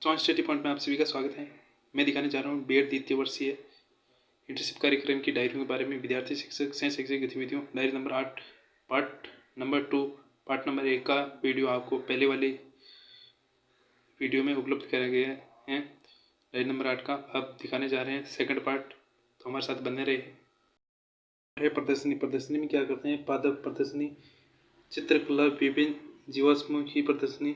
Choice study point में आप सभी का स्वागत है। मैं दिखाने जा रहा हूँ बीएड द्वितीय वर्षीय इंटर्नशिप कार्यक्रम की डायरियों के बारे में। विद्यार्थी शिक्षक सह शैक्षिक गतिविधियों diary number 8 part number 2 part number 1 का वीडियो आपको पहले वाली वीडियो में उपलब्ध कराया गया है। डायरी नंबर 8 का अब दिखाने जा रहे हैं सेकंड पार्ट, तो हमारे साथ बने रहे। प्रदर्शनी में क्या करते हैं? पादप प्रदर्शनी, चित्रकला, विभिन्न जीवाश्मों की प्रदर्शनी,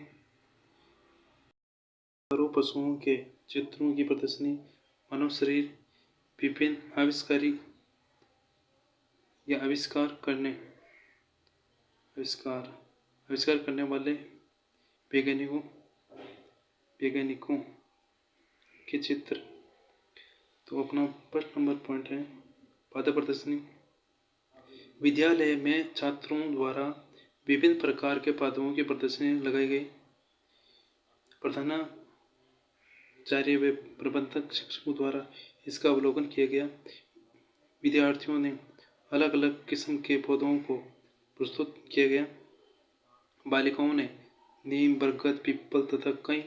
पशुओं के चित्रों की प्रदर्शनी, मानव शरीर, विभिन्न आविष्कारी या आविष्कार करने वाले वैज्ञानिकों के चित्र। तो अपना फर्स्ट नंबर पॉइंट है पादप प्रदर्शनी। विद्यालय में छात्रों द्वारा विभिन्न प्रकार के पादपों की प्रदर्शनी लगाई गई। प्रधानाचार्य व प्रबंधक शिक्षकों द्वारा इसका अवलोकन किया गया। विद्यार्थियों ने अलग अलग किस्म के पौधों को प्रस्तुत किया गया। बालिकाओं ने नीम, बरगद, पीपल तथा कई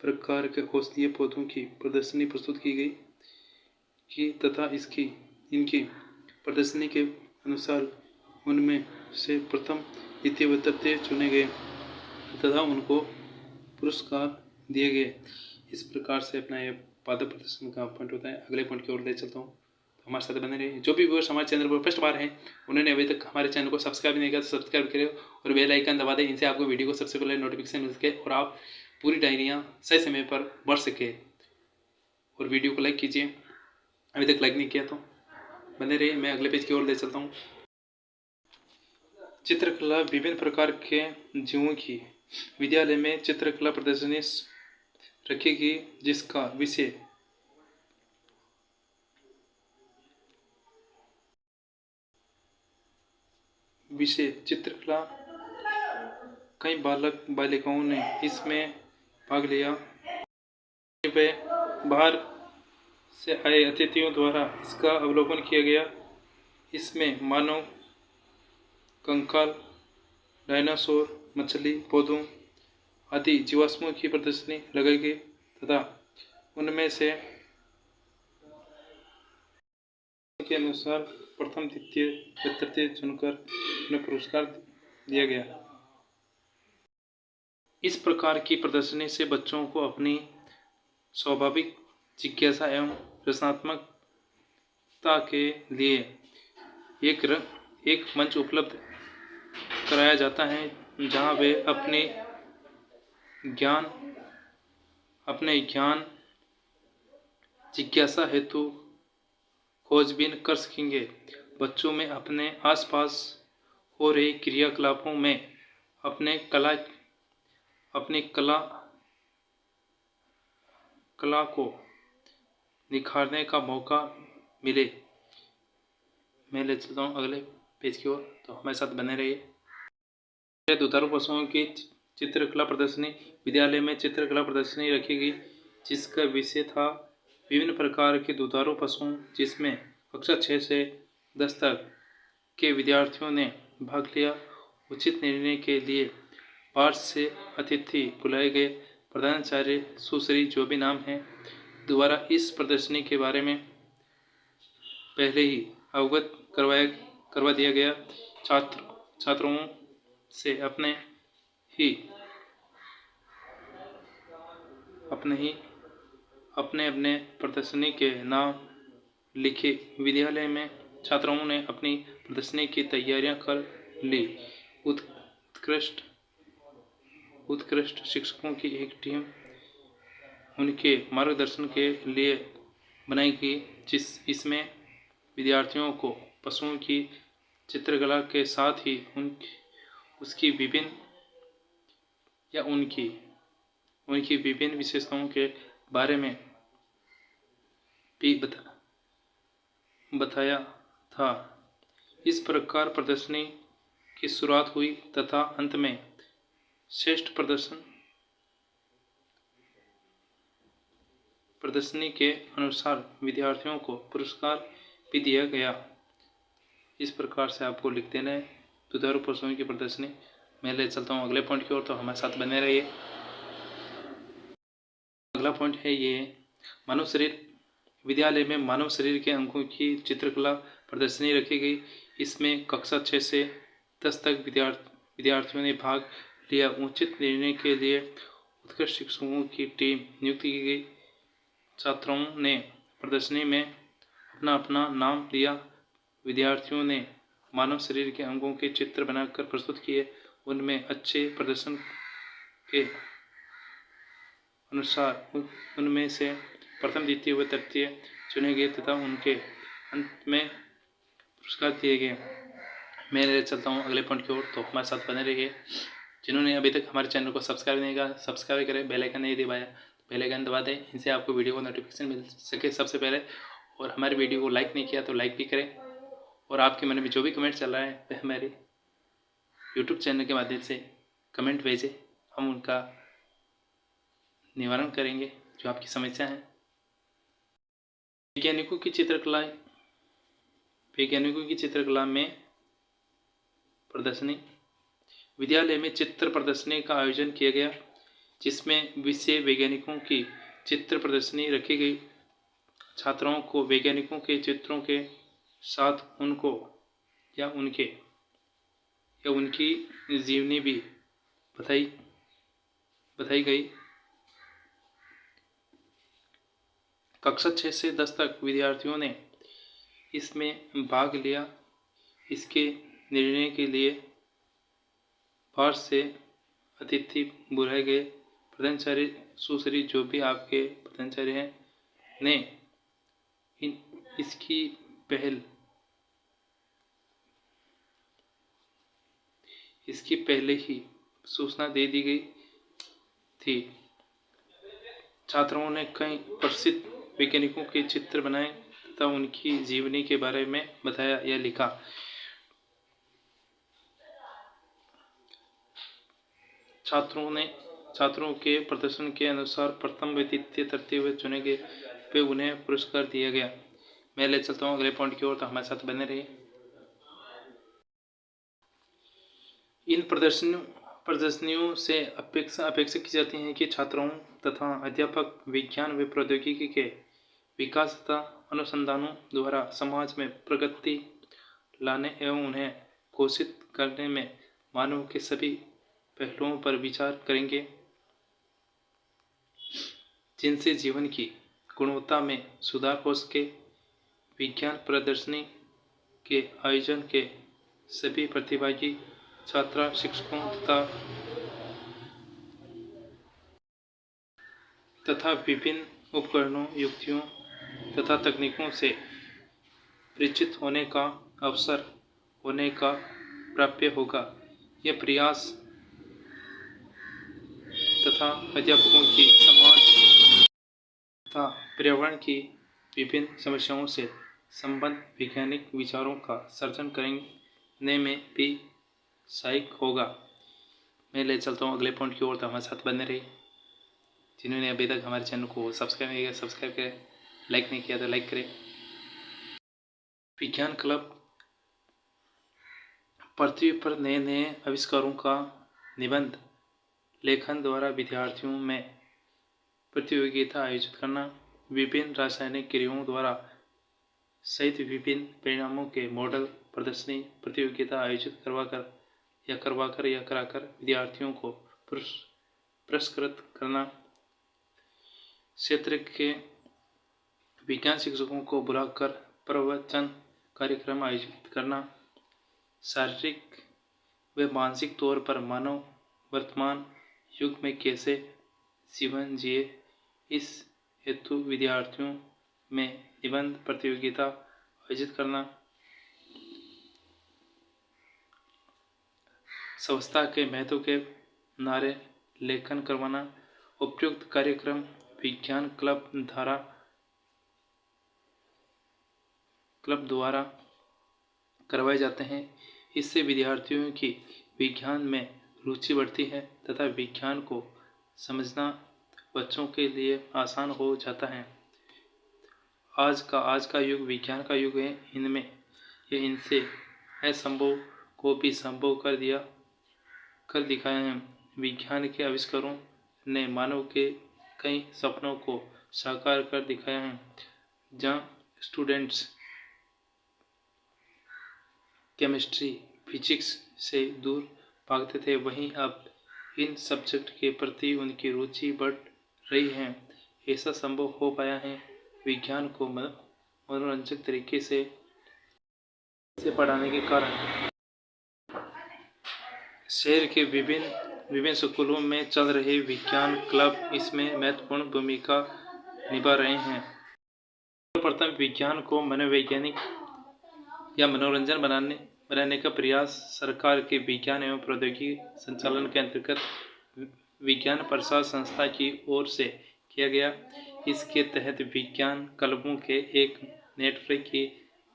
प्रकार के औषधीय पौधों की प्रदर्शनी प्रस्तुत की गई तथा इनकी प्रदर्शनी के अनुसार उनमें से प्रथम, द्वितीय व तृतीय चुने गए तथा उनको पुरस्कार दिए गए। इस प्रकार से अपना यह पादप प्रदर्शन का पॉइंट होता है। अगले पॉइंट की ओर ले चलता हूँ, तो हमारे साथ बने रहिए। जो भी व्यूअर्स हमारे चैनल पर फर्स्ट बार हैं, उन्होंने अभी तक हमारे चैनल को सब्सक्राइब नहीं किया तो सब्सक्राइब करें और बेल आइकन दबा दें। इनसे आपको वीडियो को सबसे पहले नोटिफिकेशन मिल सके और आप पूरी डायरियाँ सही समय पर पढ़ सके। और वीडियो को लाइक कीजिए, अभी तक लाइक नहीं किया तो बने रहिए। मैं अगले पेज की ओर ले चलता हूँ। चित्रकला, विभिन्न प्रकार के जीवों की विद्यालय में चित्रकला प्रदर्शनी रखेगी, जिसका विषय चित्रकला। कई बालक बालिकाओं ने इसमें भाग लिया। वे बाहर से आए अतिथियों द्वारा इसका अवलोकन किया गया। इसमें मानव, कंकाल, डायनासोर, मछली, पौधों आदि जीवाश्मों की प्रदर्शनी लगाई गई तथा उनमें से के अनुसार प्रथम, द्वितीय व तृतीय चुनकर उन्हें पुरस्कार दिया गया। इस प्रकार की प्रदर्शनी से बच्चों को अपनी स्वाभाविक जिज्ञासा एवं रचनात्मकता के लिए एक मंच उपलब्ध कराया जाता है, जहां वे अपने ज्ञान जिज्ञासा हेतु खोजबीन कर सकेंगे। बच्चों में अपने आसपास हो रही क्रियाकलापों में अपनी कला को निखारने का मौका मिले। मैं ले चलता हूँ अगले पेज की ओर, तो हमारे साथ बने रहिए। दुधारू पशुओं की चित्रकला प्रदर्शनी। विद्यालय में चित्रकला प्रदर्शनी रखी गई, जिसका विषय था विभिन्न प्रकार के दुधारू पशु, जिसमें कक्षा 6 से 10 तक के विद्यार्थियों ने भाग लिया। उचित निर्णय के लिए बाहर से अतिथि बुलाए गए। प्रधानाचार्य सुश्री जो भी नाम है द्वारा इस प्रदर्शनी के बारे में पहले ही अवगत करवा दिया गया। छात्रों से अपने प्रदर्शनी के नाम लिखे। विद्यालय में छात्रों ने अपनी प्रदर्शनी की तैयारियां कर ली। उत्कृष्ट शिक्षकों की एक टीम उनके मार्गदर्शन के लिए बनाई गई, इसमें विद्यार्थियों को पशुओं की चित्रकला के साथ ही उनकी विभिन्न विशेषताओं के बारे में भी बताया था। इस प्रकार प्रदर्शनी की शुरुआत हुई तथा अंत में श्रेष्ठ प्रदर्शनी के अनुसार विद्यार्थियों को पुरस्कार भी दिया गया। इस प्रकार से आपको लिख देना है दुधारू पशुओं की प्रदर्शनी। मैं ले चलता हूँ अगले पॉइंट की ओर, तो हमारे साथ बने रहिए। अगला पॉइंट है ये मानव शरीर। विद्यालय में मानव शरीर के अंगों की चित्रकला प्रदर्शनी रखी गई। इसमें कक्षा 6 से 10 तक विद्यार्थियों ने भाग लिया। उचित निर्णय के लिए उत्कृष्ट शिक्षकों की टीम नियुक्त की गई। छात्रों ने प्रदर्शनी में अपना अपना नाम लिया। विद्यार्थियों ने मानव शरीर के अंगों के चित्र बनाकर प्रस्तुत किए। उनमें अच्छे प्रदर्शन के अनुसार उनमें से प्रथम, द्वितीय व तृतीय चुने गए तथा उनके अंत में पुरस्कार दिए गए। मैं ले चलता हूँ अगले पॉइंट की ओर, तो हमारे साथ बने रहिए। जिन्होंने अभी तक हमारे चैनल को सब्सक्राइब नहीं किया, सब्सक्राइब करें। बेल आइकन नहीं दबाया, बेल आइकन दबा दें। इनसे आपको वीडियो को नोटिफिकेशन मिल सके सबसे पहले। और हमारे वीडियो को लाइक नहीं किया तो लाइक भी करें। और आपके मन में जो भी कमेंट चल रहा है वह हमारे यूट्यूब चैनल के माध्यम से कमेंट भेजें, हम उनका निवारण करेंगे जो आपकी समस्या है। वैज्ञानिकों की चित्रकला में प्रदर्शनी। विद्यालय में चित्र प्रदर्शनी का आयोजन किया गया, जिसमें विषय वैज्ञानिकों की चित्र प्रदर्शनी रखी गई। छात्रों को वैज्ञानिकों के चित्रों के साथ उनको या उनकी जीवनी भी बताई गई। कक्षा 6 से 10 तक विद्यार्थियों ने इसमें भाग लिया। इसके निर्णय के लिए बाहर से अतिथि बुलाए गए। प्रधानाचार्य सुश्री, जो भी आपके प्रधानाचार्य हैं, ने इसकी पहले ही सूचना दे दी गई थी। छात्रों ने कई प्रसिद्ध वैज्ञानिकों के चित्र बनाए तथा उनकी जीवनी के बारे में बताया या लिखा। छात्रों के प्रदर्शन के अनुसार प्रथम व द्वितीय तृतीय चुने गए पे उन्हें पुरस्कार दिया गया। मैं ले चलता हूँ अगले पॉइंट की ओर, तो हमारे साथ बने रहिए। इन प्रदर्शनियों से अपेक्षा की जाती है कि छात्रों तथा अध्यापक विज्ञान व प्रौद्योगिकी के विकास तथा अनुसंधानों द्वारा समाज में प्रगति लाने एवं उन्हें घोषित करने में मानव के सभी पहलुओं पर विचार करेंगे, जिनसे जीवन की गुणवत्ता में सुधार हो सके। विज्ञान प्रदर्शनी के आयोजन के सभी प्रतिभागी छात्र शिक्षकों तथा विभिन्न उपकरणों, युक्तियों तथा तकनीकों से परिचित होने का अवसर प्राप्य होगा। यह प्रयास तथा अध्यापकों की समाज तथा पर्यावरण की विभिन्न समस्याओं से संबद्ध वैज्ञानिक विचारों का सर्जन करने में भी सहायक होगा। मैं ले चलता हूँ अगले पॉइंट की ओर, तो हमारे साथ बने रहिए। जिन्होंने अभी तक हमारे चैनल को सब्सक्राइब नहीं किया, सब्सक्राइब करें। लाइक नहीं किया तो लाइक करें। विज्ञान क्लब पृथ्वी पर नए नए आविष्कारों का निबंध लेखन द्वारा विद्यार्थियों में प्रतियोगिता आयोजित करना। विभिन्न रासायनिक क्रियाओं द्वारा सहित विभिन्न परिणामों के मॉडल प्रदर्शनी प्रतियोगिता आयोजित कराकर विद्यार्थियों को पुरस्कृत करना। क्षेत्र के विज्ञान शिक्षकों को बुलाकर प्रवचन कार्यक्रम आयोजित करना। शारीरिक व मानसिक तौर पर मानव वर्तमान युग में कैसे जीवन जिए, इस हेतु विद्यार्थियों में निबंध प्रतियोगिता आयोजित करना। स्वच्छता के महत्व के नारे लेखन करवाना। उपयुक्त कार्यक्रम विज्ञान क्लब द्वारा करवाए जाते हैं। इससे विद्यार्थियों की विज्ञान में रुचि बढ़ती है तथा विज्ञान को समझना बच्चों के लिए आसान हो जाता है। आज का युग विज्ञान का युग है। इनसे असंभव को भी संभव कर दिखाया है। विज्ञान के आविष्कारों ने मानव के कई सपनों को साकार कर दिखाया है। जहाँ स्टूडेंट्स केमिस्ट्री, फिजिक्स से दूर भागते थे, वहीं अब इन सब्जेक्ट के प्रति उनकी रुचि बढ़ रही है। ऐसा संभव हो पाया है विज्ञान को मनोरंजक तरीके से पढ़ाने के कारण। शहर के विभिन्न स्कूलों में चल रहे विज्ञान क्लब इसमें महत्वपूर्ण भूमिका निभा रहे हैं। सर्वप्रथम विज्ञान को मनोवैज्ञानिक या मनोरंजन बनाने का प्रयास सरकार के विज्ञान एवं प्रौद्योगिकी संचालन के अंतर्गत विज्ञान प्रसार संस्था की ओर से किया गया। इसके तहत विज्ञान क्लबों के एक नेटवर्क की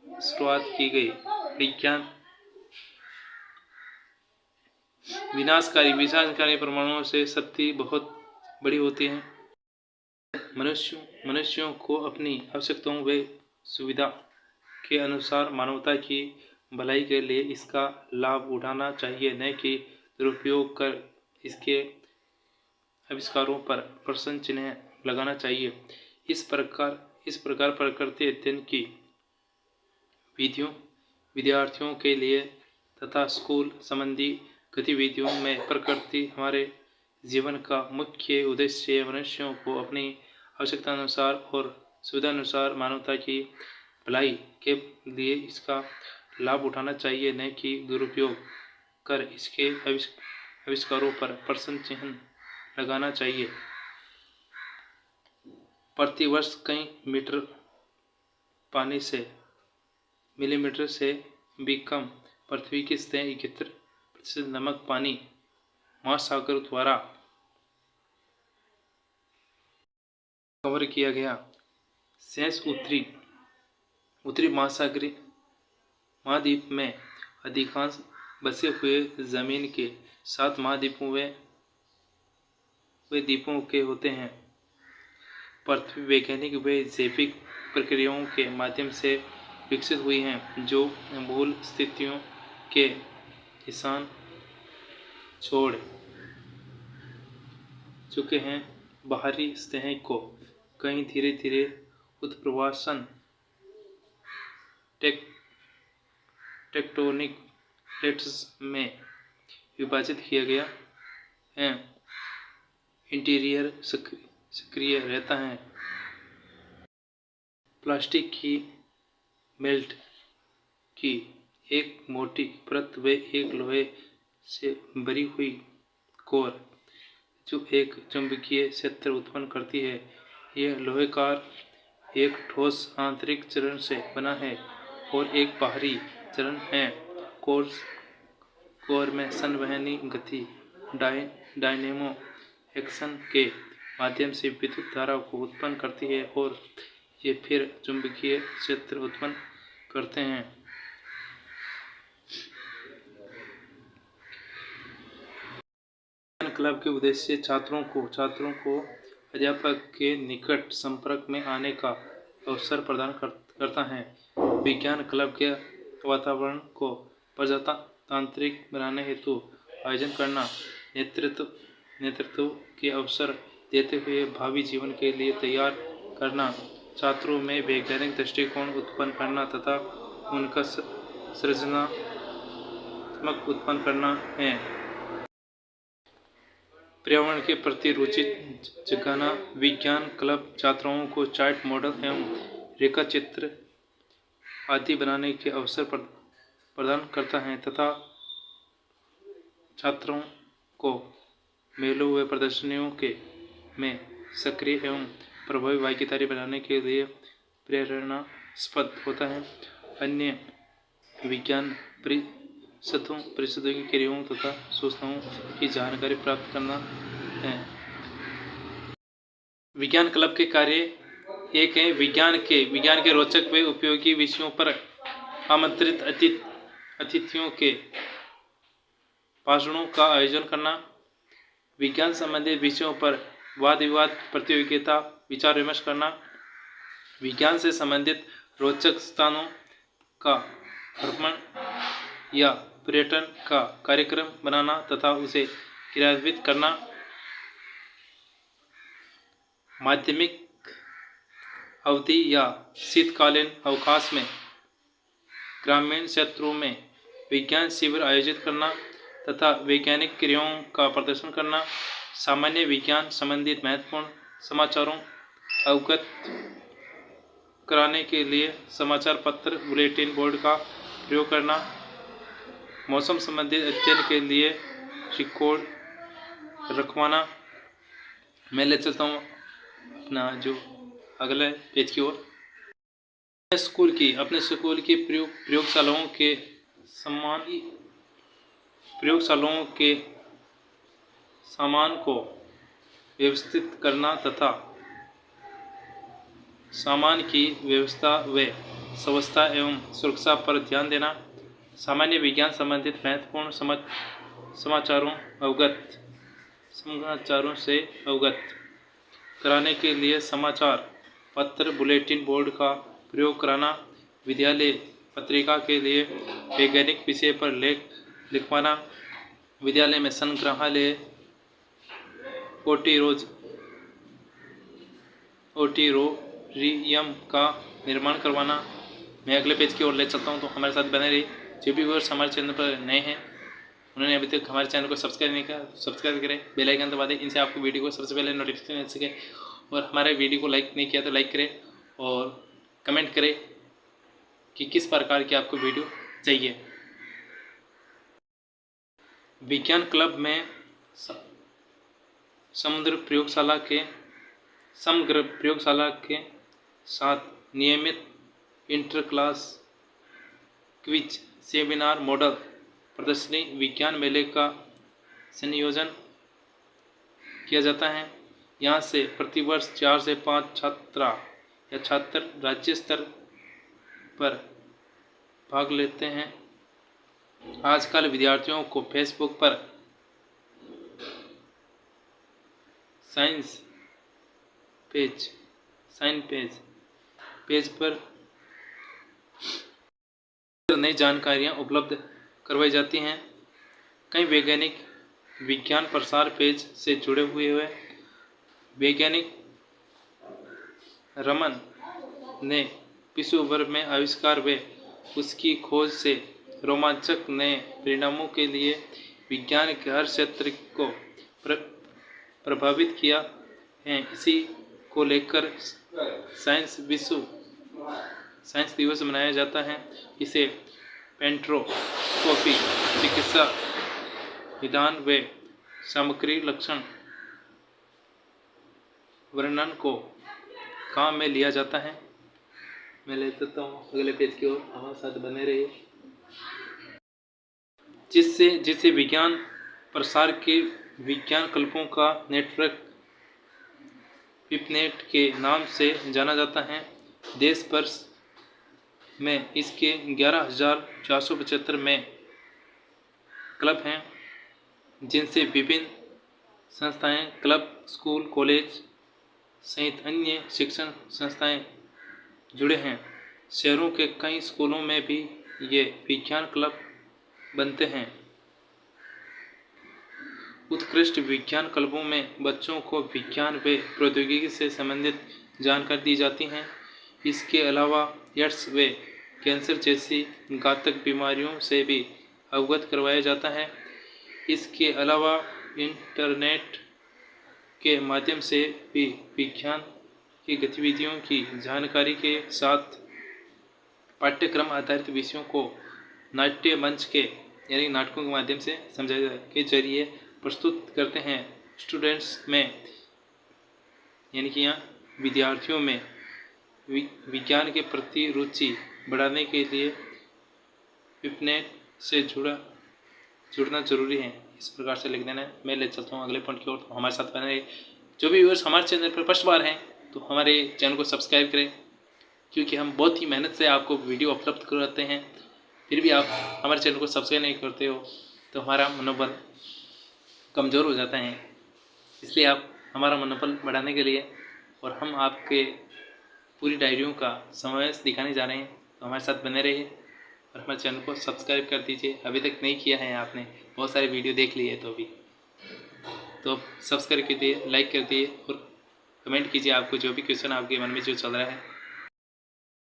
शुरुआत की गई। विज्ञान विनाशकारी परमाणुओं से शक्ति बहुत बड़ी होती है। मनुष्यों को अपनी आवश्यकताओं व सुविधा के अनुसार मानवता की भलाई के लिए इसका लाभ उठाना चाहिए, न कि दुरुपयोग कर इसके आविष्कारों पर प्रश्न चिन्ह लगाना चाहिए। इस प्रकार प्रकृति अध्ययन की विद्यार्थियों के लिए तथा स्कूल संबंधी गतिविधियों में प्रकृति हमारे जीवन का मुख्य उद्देश्य मनुष्यों को अपनी आवश्यकतानुसार और सुविधानुसार मानवता की भलाई के लिए इसका लाभ उठाना चाहिए, न कि दुरुपयोग कर इसके आविष्कारों पर प्रश्न चिन्ह लगाना चाहिए। प्रतिवर्ष कई मिलीमीटर से भी कम पृथ्वी की सतह 71% नमक पानी महासागर द्वारा कवर किया गया। शेष उत्तरी महाद्वीप में अधिकांश बसे हुए जमीन के 7 महाद्वीपों वे द्वीपों के होते हैं। पृथ्वी वैज्ञानिक व जैविक प्रक्रियाओं के माध्यम से विकसित हुई हैं, जो मूल स्थितियों के निशान छोड़ चुके हैं। बाहरी सतह को कहीं धीरे धीरे उत्प्रवासन टेक्टोनिक प्लेट्स में विभाजित किया गया है। इंटीरियर सक्रिय रहता है। प्लास्टिक की मेल्ट की एक मोटी परत व एक लोहे से भरी हुई कोर जो एक चुंबकीय क्षेत्र उत्पन्न करती है। यह लोहेकार एक ठोस आंतरिक चरण से बना है और एक बाहरी चरण है। कोर में संवहनी गति डायनेमो एक्शन के माध्यम से विद्युत धारा को उत्पन्न करती है और ये फिर चुंबकीय क्षेत्र उत्पन्न करते हैं। क्लब के उद्देश्य छात्रों को अध्यापक के निकट संपर्क में आने का अवसर प्रदान करता है। विज्ञान क्लब के वातावरण को प्रजातांत्रिक बनाने हेतु आयोजन करना, नेतृत्व के अवसर देते हुए भावी जीवन के लिए तैयार करना, छात्रों में वैज्ञानिक दृष्टिकोण उत्पन्न करना तथा उनका सृजनात्मक उत्पन्न करना है। पर्यावरण के प्रति रुचि जगाना। विज्ञान क्लब छात्रों को चार्ट, मॉडल एवं रेखा चित्र आदि बनाने के अवसर प्रदान करता है तथा छात्रों को मेलों व प्रदर्शनियों में सक्रिय एवं प्रभावी भागीदारी बनाने के लिए प्रेरणास्पद होता है। अन्य विज्ञान परिषदों की क्रियाओं तथा सूचनाओं की जानकारी प्राप्त करना है। विज्ञान क्लब के कार्य एक है विज्ञान के रोचक व उपयोगी विषयों पर आमंत्रित अतिथियों के भाषणों का आयोजन करना, विज्ञान संबंधी विषयों पर वाद विवाद प्रतियोगिता, विचार विमर्श करना, विज्ञान से संबंधित रोचक स्थानों का भ्रमण या पर्यटन का कार्यक्रम बनाना तथा उसे क्रियान्वित करना, माध्यमिक अवधि या शीतकालीन अवकाश में ग्रामीण क्षेत्रों में विज्ञान शिविर आयोजित करना तथा वैज्ञानिक क्रियाओं का प्रदर्शन करना, सामान्य विज्ञान संबंधित महत्वपूर्ण समाचारों अवगत कराने के लिए समाचार पत्र बुलेटिन बोर्ड का प्रयोग करना, मौसम संबंधित अध्ययन के लिए रिकॉर्ड रखवाना। मैं ले चलता हूँ अपना जो अगले पेज की ओर। अपने स्कूल की प्रयोगशालाओं के सामान को व्यवस्थित करना तथा सामान की व्यवस्था व स्वास्थ्य एवं सुरक्षा पर ध्यान देना, सामान्य विज्ञान संबंधित महत्वपूर्ण समाचारों से अवगत कराने के लिए समाचार पत्र बुलेटिन बोर्ड का प्रयोग कराना, विद्यालय पत्रिका के लिए वैज्ञानिक विषय पर लेख लिखवाना, विद्यालय में संग्रहालय ऑडिटोरियम का निर्माण करवाना। मैं अगले पेज की ओर ले चलता हूँ, तो हमारे साथ बने रहिए। जो भी व्यूअर्स हमारे चैनल पर नए हैं, उन्होंने अभी तक हमारे चैनल को सब्सक्राइब नहीं किया, सब्सक्राइब करें, बेल आइकन दबा दें। इनसे आपको वीडियो को सबसे पहले नोटिफिकेशन मिल सके। और हमारे वीडियो को लाइक नहीं किया तो लाइक करें और कमेंट करें कि किस प्रकार की आपको वीडियो चाहिए। विज्ञान क्लब में समग्र प्रयोगशाला के साथ नियमित inter class quiz, seminar, model प्रदर्शनी, विज्ञान मेले का संयोजन किया जाता है। यहाँ से प्रतिवर्ष 4 से 5 छात्र राज्य स्तर पर भाग लेते हैं। आजकल विद्यार्थियों को फेसबुक पर साइंस पेज पर नई जानकारियाँ उपलब्ध करवाई जाती हैं। कई वैज्ञानिक विज्ञान प्रसार पेज से जुड़े हुए वैज्ञानिक रमन ने विश्व भर में आविष्कार व उसकी खोज से रोमांचक नए परिणामों के लिए विज्ञान के हर क्षेत्र को प्रभावित किया है। इसी को लेकर साइंस दिवस मनाया जाता है। इसे पेंट्रोस्कोपी, चिकित्सा विधान व सामग्री लक्षण वर्णन को काम में लिया जाता है। मैं ले सकता हूँ अगले पेज की ओर, हमारे साथ बने रहिए। जिससे विज्ञान प्रसार के विज्ञान क्लबों का नेटवर्क विपनेट के नाम से जाना जाता है। देश भर में इसके 11,475 में क्लब हैं, जिनसे विभिन्न संस्थाएं, क्लब, स्कूल, कॉलेज सहित अन्य शिक्षण संस्थाएं जुड़े हैं। शहरों के कई स्कूलों में भी ये विज्ञान क्लब बनते हैं। उत्कृष्ट विज्ञान क्लबों में बच्चों को विज्ञान व प्रौद्योगिकी से संबंधित जानकारी दी जाती हैं। इसके अलावा एड्स व कैंसर जैसी घातक बीमारियों से भी अवगत करवाया जाता है। इसके अलावा इंटरनेट के माध्यम से भी विज्ञान की गतिविधियों की जानकारी के साथ पाठ्यक्रम आधारित विषयों को नाट्य मंच के यानी नाटकों के माध्यम से समझाने के जरिए प्रस्तुत करते हैं। स्टूडेंट्स में यानी कि यहाँ विद्यार्थियों में विज्ञान के प्रति रुचि बढ़ाने के लिए विपनेट से जुड़ना जरूरी है। इस प्रकार से लिख देना है। मैं ले चलता हूँ अगले पॉइंट की ओर, तो हमारे साथ बने रहिए। जो भी व्यूअर्स हमारे चैनल पर फर्स्ट बार हैं तो हमारे चैनल को सब्सक्राइब करें, क्योंकि हम बहुत ही मेहनत से आपको वीडियो उपलब्ध कराते हैं। फिर भी आप हमारे चैनल को सब्सक्राइब नहीं करते हो तो हमारा मनोबल कमज़ोर हो जाता है। इसलिए आप हमारा मनोबल बढ़ाने के लिए और हम आपके पूरी डायरियों का समावेश दिखाने जा रहे हैं, तो हमारे साथ बने रहिए और हमारे चैनल को सब्सक्राइब कर दीजिए। अभी तक नहीं किया है आपने, बहुत सारे वीडियो देख लिए तो अभी तो सब्सक्राइब कीजिए, लाइक कर दिए और कमेंट कीजिए, आपको जो भी क्वेश्चन आपके मन में जो चल रहा है।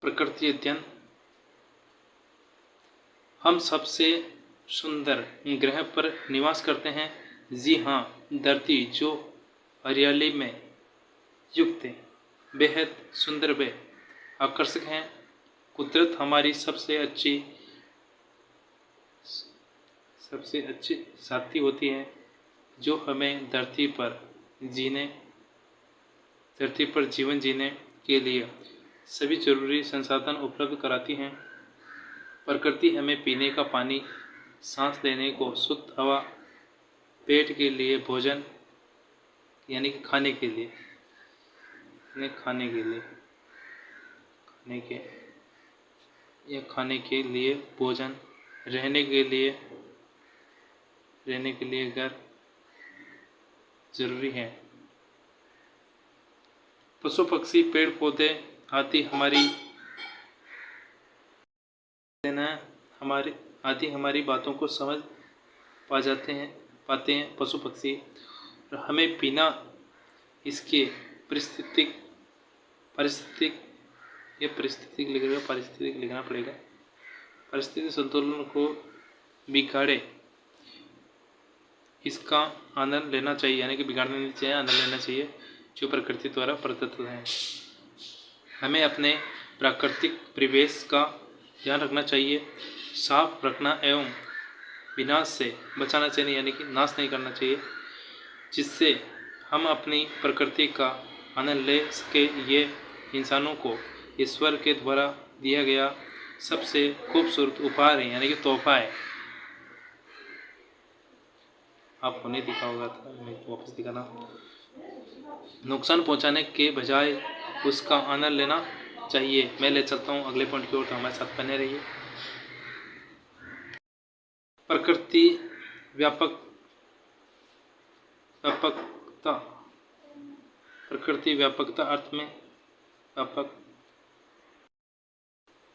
प्रकृति अध्ययन। हम सबसे सुंदर ग्रह पर निवास करते हैं। जी हाँ, धरती जो हरियाली में युक्त है, बेहद सुंदर व आकर्षक है। कुदरत हमारी सबसे अच्छी साथी होती है, जो हमें धरती पर जीवन जीने के लिए सभी जरूरी संसाधन उपलब्ध कराती हैं। प्रकृति हमें पीने का पानी, सांस लेने को शुद्ध हवा, पेट के लिए भोजन यानी कि खाने के लिए भोजन, रहने के लिए घर जरूरी है। पशु पक्षी पेड़ पौधे आदि हमारी बातों को समझ पाते हैं पशु पक्षी, और हमें बिना इसके पारिस्थितिक संतुलन को बिगाड़े इसका आनंद लेना चाहिए, यानी कि बिगाड़ना नहीं चाहिए, आनंद लेना चाहिए, जो प्रकृति द्वारा प्रदत्त है। हमें अपने प्राकृतिक परिवेश का ध्यान रखना चाहिए, साफ रखना एवं विनाश से बचाना चाहिए, यानी कि नाश नहीं करना चाहिए, जिससे हम अपनी प्रकृति का आनंद ले सके। ये इंसानों को ईश्वर के द्वारा दिया गया सबसे खूबसूरत उपहार है, यानी कि तोहफा है। आपको नहीं दिखा होगा था, मैं वापस दिखाना। नुकसान पहुंचाने के बजाय उसका आनंद लेना चाहिए। मैं ले चलता हूं अगले पॉइंट की ओर, तो हमारे साथ बने रहिए। प्रकृति व्यापकता अर्थ में व्यापक।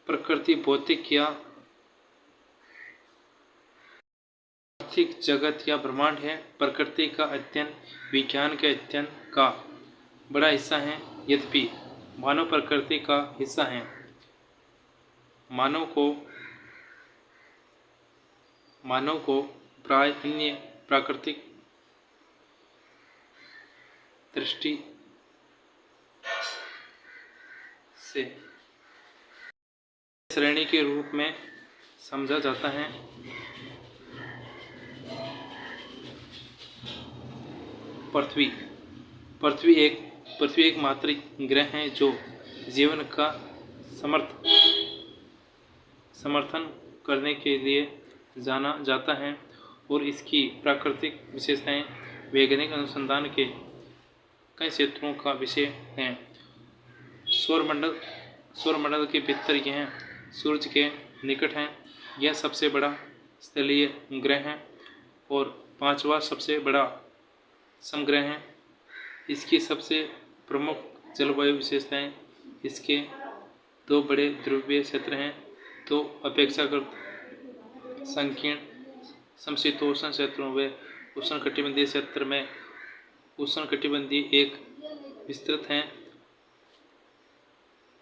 प्रकृति भौतिक या आर्थिक जगत या ब्रह्मांड है। प्रकृति का अध्ययन विज्ञान के अध्ययन का बड़ा हिस्सा है। यद्यपि मानव प्रकृति का हिस्सा है, मानव को प्राय अन्य प्राकृतिक दृष्टि से श्रेणी के रूप में समझा जाता है। पृथ्वी एक मात्र ग्रह है जो जीवन का समर्थन करने के लिए जाना जाता है, और इसकी प्राकृतिक विशेषताएं वैज्ञानिक अनुसंधान के कई क्षेत्रों का विषय हैं। सौरमंडल के भीतर यह सूरज के निकट है। यह सबसे बड़ा स्थलीय ग्रह है और 5वां सबसे बड़ा समग्रह है। इसकी सबसे प्रमुख जलवायु विशेषताएं इसके 2 बड़े ध्रुवीय क्षेत्र हैं, 2 अपेक्षाकृत संकीर्ण समशीतोष्ण क्षेत्रों व उष्णकटिबंधीय क्षेत्र में उष्णकटिबंधीय एक विस्तृत हैं।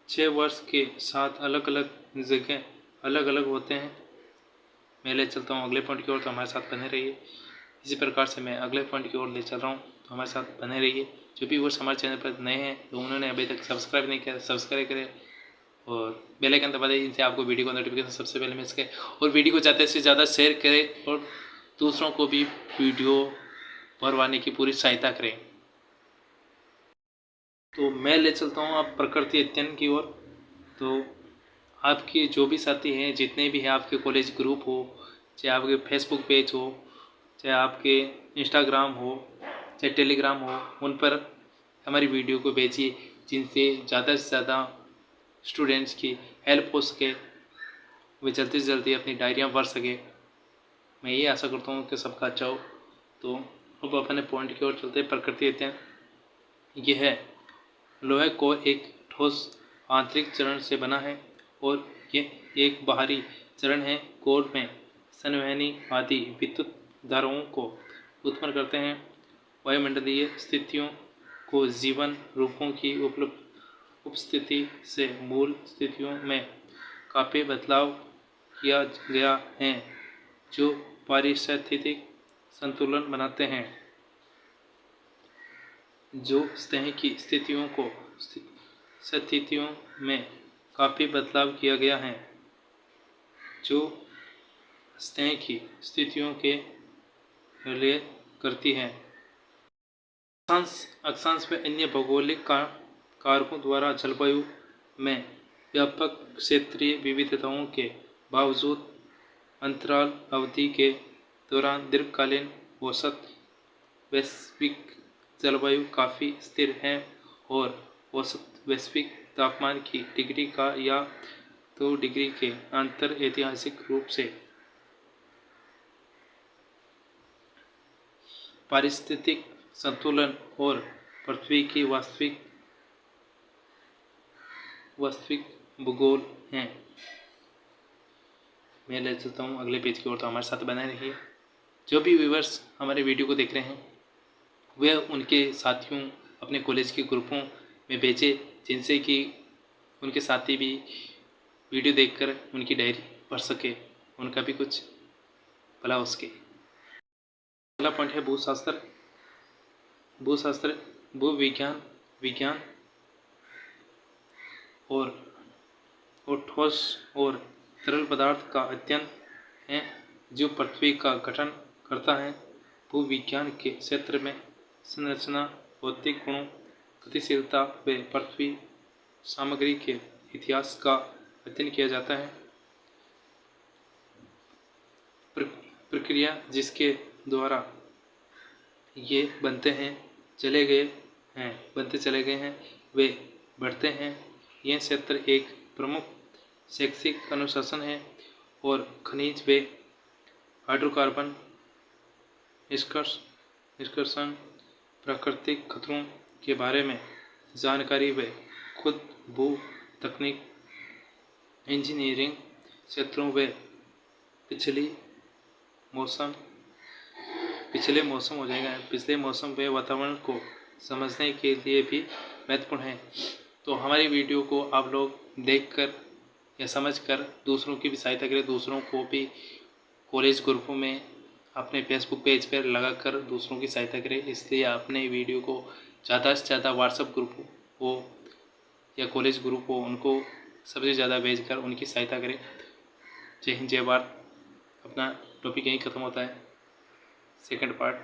6 वर्ष के साथ अलग अलग जगह अलग अलग होते हैं। मैं ले चलता हूँ अगले पॉइंट की ओर, तो हमारे साथ बने रहिए। इसी प्रकार से मैं अगले पॉइंट की ओर ले चल रहा हूँ, तो हमारे साथ बने रहिए। जो भी व्यूअर्स हमारे चैनल पर नए हैं, तो उन्होंने अभी तक सब्सक्राइब नहीं किया, सब्सक्राइब करें और बेल आइकन दबा दें, जिनसे आपको वीडियो का नोटिफिकेशन सबसे पहले मिल सके। और वीडियो को ज़्यादा से ज़्यादा शेयर करें और दूसरों को भी वीडियो भरवाने की पूरी सहायता करें। तो मैं ले चलता हूँ आप प्रकृति अध्ययन की ओर। तो आपके जो भी साथी हैं, जितने भी हैं, आपके कॉलेज ग्रुप हो, चाहे आपके फेसबुक पेज हो, चाहे आपके इंस्टाग्राम हो, चाहे टेलीग्राम हो, उन पर हमारी वीडियो को भेजिए, जिनसे ज़्यादा से ज़्यादा स्टूडेंट्स की हेल्प हो सके, वे जल्दी से जल्दी अपनी डायरियाँ भर सके। मैं ये आशा करता हूँ कि सबका अच्छा हो। तो अब अपने पॉइंट की ओर चलते हैं। प्रकृति अध्ययन यह है, लोहे को एक ठोस आंतरिक चरण से बना है और यह एक बाहरी चरण है। कोर में संवहनी आदि विद्युत धाराओं को उत्पन्न करते हैं। वायुमंडलीय स्थितियों को जीवन रूपों की उपस्थिति से मूल स्थितियों में काफ़ी बदलाव किया गया है जो पारिस्थितिक संतुलन बनाते हैं। जो स्नेह की स्थितियों में काफ़ी बदलाव किया गया है जो स्नेह की स्थितियों के लिए करती है। अक्षांश में अन्य भौगोलिक कारकों द्वारा जलवायु में व्यापक क्षेत्रीय विविधताओं के बावजूद अंतराल अवधि के दौरान दीर्घकालीन औसत वैश्विक जलवायु काफ़ी स्थिर है और औसत वैश्विक तापमान की डिग्री का या 2 डिग्री के अंतर ऐतिहासिक रूप से पारिस्थितिक संतुलन और पृथ्वी की वास्तविक भूगोल हैं। मैं ले चलता हूँ अगले पेज की ओर, तो हमारे साथ बने रहिए। जो भी व्यूअर्स हमारे वीडियो को देख रहे हैं वे उनके साथियों अपने कॉलेज के ग्रुपों में भेजें जिनसे कि उनके साथी भी वीडियो देखकर उनकी डायरी पढ़ सके, उनका भी कुछ भला हो सके। अगला पॉइंट है भूशास्त्र। विज्ञान और ठोस और तरल पदार्थ का अध्ययन है जो पृथ्वी का गठन करता है। भूविज्ञान के क्षेत्र में संरचना, भौतिक गुणों, गतिशीलता व पृथ्वी सामग्री के इतिहास का अध्ययन किया जाता है। प्रक्रिया जिसके द्वारा ये बनते चले गए हैं वे बढ़ते हैं। यह क्षेत्र एक प्रमुख शैक्षिक अनुशासन है और खनिज व हाइड्रोकार्बन निष्कर्षण, प्राकृतिक खतरों के बारे में जानकारी व खुद भू तकनीक, इंजीनियरिंग क्षेत्रों व पिछले मौसम व वातावरण को समझने के लिए भी महत्वपूर्ण है। तो हमारी वीडियो को आप लोग देखकर या समझकर दूसरों की भी सहायता करें, दूसरों को भी कॉलेज ग्रुपों में अपने फेसबुक पेज पर लगाकर दूसरों की सहायता करें। इसलिए अपने वीडियो को ज़्यादा से ज़्यादा व्हाट्सएप ग्रुप हो या कॉलेज ग्रुप हो उनको सबसे ज़्यादा भेजकर उनकी सहायता करें। जय हिंद, जय भारत। अपना टॉपिक यहीं ख़त्म होता है, सेकंड पार्ट।